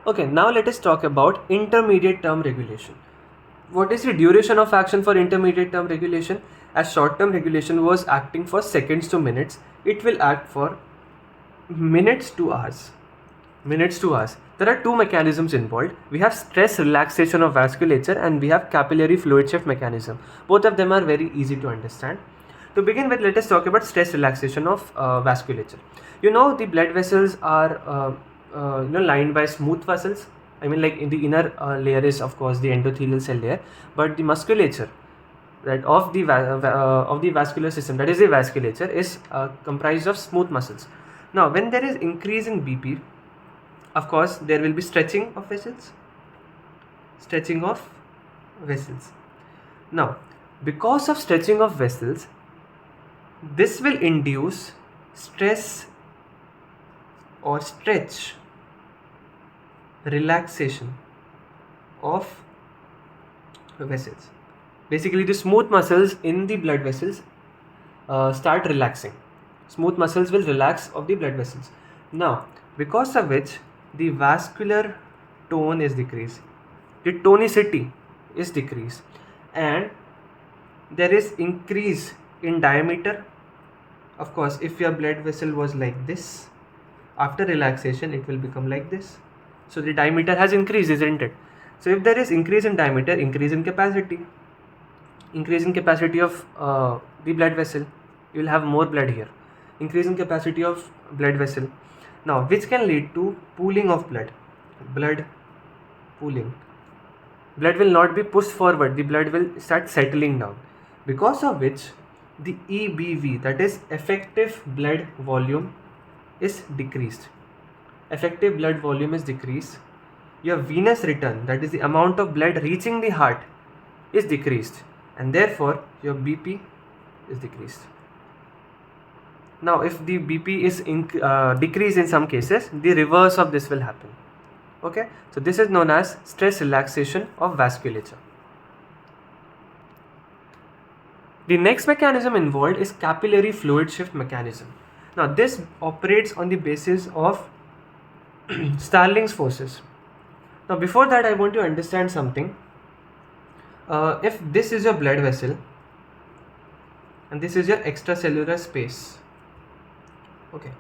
Okay, now let us talk about intermediate term regulation. What is the duration of action for intermediate term regulation? As short term regulation was acting for seconds to minutes, it will act for minutes to hours. Minutes to hours. There are two mechanisms involved. We have stress relaxation of vasculature and we have capillary fluid shift mechanism. Both of them are very easy to understand. To begin with, let us talk about stress relaxation of vasculature. You know, the blood vessels are lined by smooth vessels. I mean, like in the inner layer is of course the endothelial cell layer, but the musculature, right, of the vascular system, that is the vasculature, is comprised of smooth muscles. Now, when there is increase in BP, of course there will be stretching of vessels. Now, because of stretching of vessels, this will induce stress or stretch relaxation of vessels. Basically, the smooth muscles in the blood vessels start relaxing. Smooth muscles will relax of the blood vessels. Now, because of which the vascular tone is decreased, the tonicity is decreased, and there is increase in diameter. Of course, if your blood vessel was like this, after relaxation it will become like this. So the diameter has increased, isn't it? So if there is increase in diameter, increase in capacity of the blood vessel, you will have more blood here. Increase in capacity of blood vessel, now which can lead to pooling of blood pooling. Blood will not be pushed forward, the blood will start settling down, because of which the EBV, that is effective blood volume, is decreased. Effective blood volume is decreased. Your venous return, that is the amount of blood reaching the heart, is decreased, and therefore your BP is decreased. Now, if the BP is decreased in some cases, the reverse of this will happen. Okay, so this is known as stress relaxation of vasculature. The next mechanism involved is capillary fluid shift mechanism. Now, this operates on the basis of Starling's forces. Now, before that, I want to understand something. If this is your blood vessel and this is your extracellular space, okay,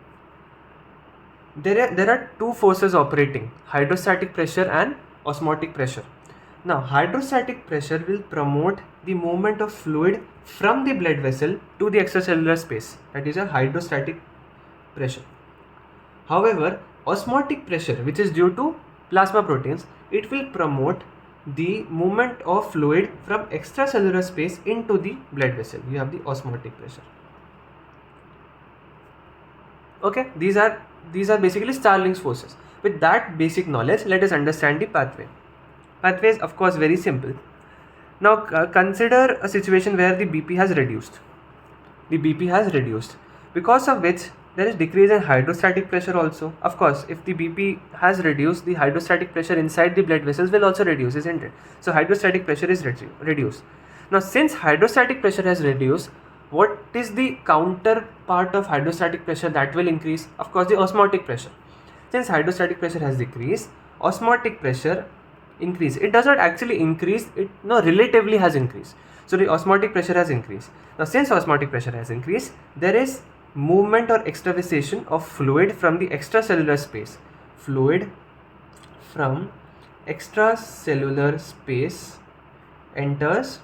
there are two forces operating: hydrostatic pressure and osmotic pressure. Now, hydrostatic pressure will promote the movement of fluid from the blood vessel to the extracellular space, that is a hydrostatic pressure. However, osmotic pressure, which is due to plasma proteins, it will promote the movement of fluid from extracellular space into the blood vessel. You have the osmotic pressure. Okay, these are basically Starling's forces. With that basic knowledge, let us understand the pathway. Pathway is of course very simple. Now consider a situation where the BP has reduced. Because of which there is decrease in hydrostatic pressure also. Of course, if the BP has reduced, the hydrostatic pressure inside the blood vessels will also reduce, isn't it? So hydrostatic pressure is reduced. Now, since hydrostatic pressure has reduced, what is the counterpart of hydrostatic pressure that will increase? Of course, the osmotic pressure. Since hydrostatic pressure has decreased, osmotic pressure increase. It does not actually increase, it relatively has increased. So the osmotic pressure has increased. Now, since osmotic pressure has increased, there is movement or extravasation of fluid from the extracellular space. Fluid from extracellular space enters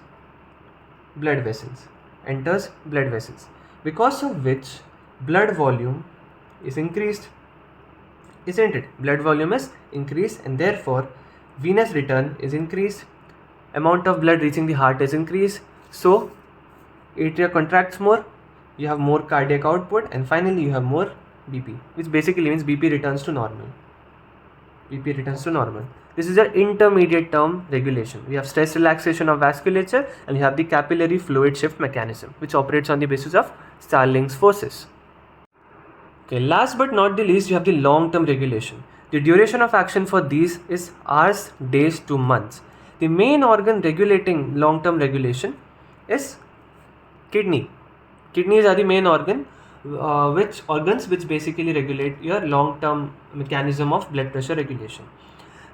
blood vessels. Because of which blood volume is increased, isn't it? Blood volume is increased, and therefore venous return is increased, amount of blood reaching the heart is increased, so atria contracts more, you have more cardiac output, and finally you have more BP, which basically means BP returns to normal. This is an intermediate term regulation. We have stress relaxation of vasculature, and you have the capillary fluid shift mechanism, which operates on the basis of Starling's forces. Okay, last but not the least, you have the long-term regulation. The duration of action for these is hours, days to months. The main organ regulating long-term regulation is kidney. Kidneys are the main organ, which basically regulate your long-term mechanism of blood pressure regulation.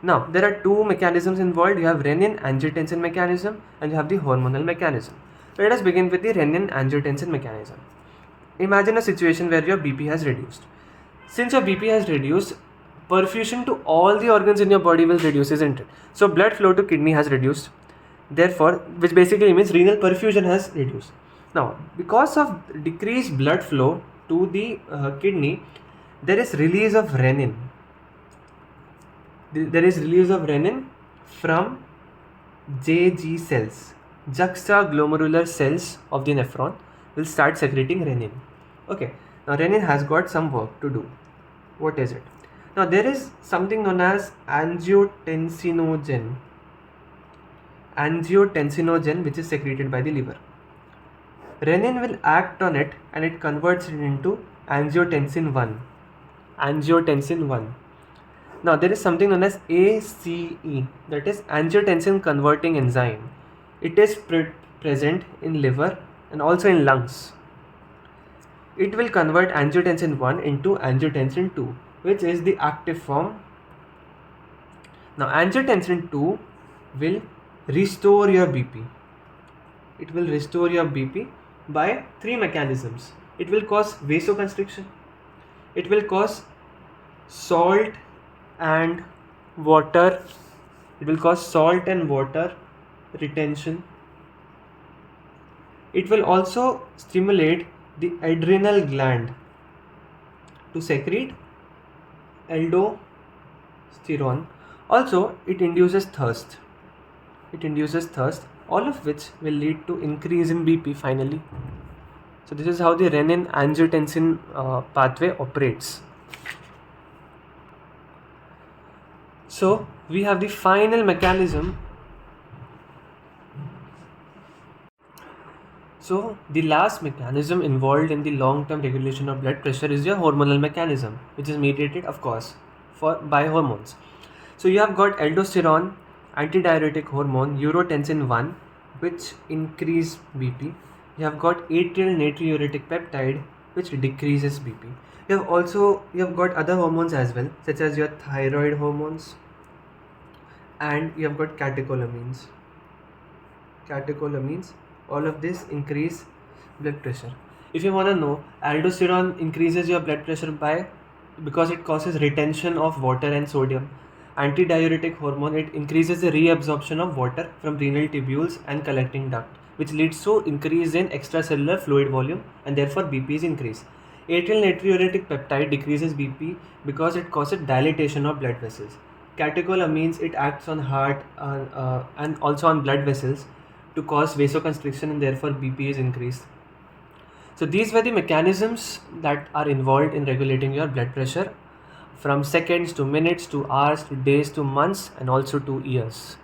Now, there are two mechanisms involved. You have renin-angiotensin mechanism and you have the hormonal mechanism. Let us begin with the renin-angiotensin mechanism. Imagine a situation where your BP has reduced. Since your BP has reduced, perfusion to all the organs in your body will reduce, isn't it? So blood flow to kidney has reduced. Therefore, which basically means renal perfusion has reduced. Now, because of decreased blood flow to the kidney, there is release of renin. There is release of renin from JG cells. Juxtaglomerular cells of the nephron will start secreting renin. Okay, now renin has got some work to do. What is it? Now there is something known as angiotensinogen which is secreted by the liver. Renin will act on it and it converts it into angiotensin 1. Now there is something known as ACE, that is angiotensin converting enzyme. It is present in liver and also in lungs. It will convert angiotensin 1 into angiotensin 2, which is the active form. Now angiotensin 2 will restore your BP. It will restore your BP by three mechanisms. It will cause vasoconstriction. It will cause salt and water. It will cause salt and water retention. It will also stimulate the adrenal gland to secrete aldosterone. Also, it induces thirst. All of which will lead to increase in BP finally. So this is how the renin-angiotensin pathway operates. So we have the final mechanism. So the last mechanism involved in the long-term regulation of blood pressure is your hormonal mechanism, which is mediated, of course, by hormones. So you have got aldosterone, antidiuretic hormone, urotensin 1, which increase BP. You have got atrial natriuretic peptide, which decreases BP. You have got other hormones as well, such as your thyroid hormones, and you have got catecholamines. All of this increase blood pressure. If you want to know, aldosterone increases your blood pressure because it causes retention of water and sodium. Antidiuretic hormone, it increases the reabsorption of water from renal tubules and collecting duct, which leads to increase in extracellular fluid volume and therefore BP is increased. Atrial natriuretic peptide decreases BP because it causes dilatation of blood vessels. Catecholamines, it acts on heart and also on blood vessels to cause vasoconstriction and therefore BP is increased. So these were the mechanisms that are involved in regulating your blood pressure, from seconds to minutes to hours to days to months and also to years.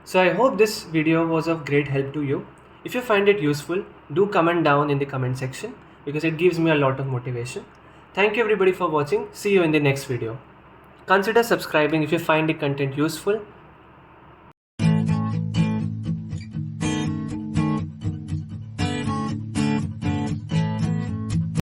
So I hope this video was of great help to you. If you find it useful, do comment down in the comment section because it gives me a lot of motivation. Thank you everybody for watching. See you in the next video. Consider subscribing if you find the content useful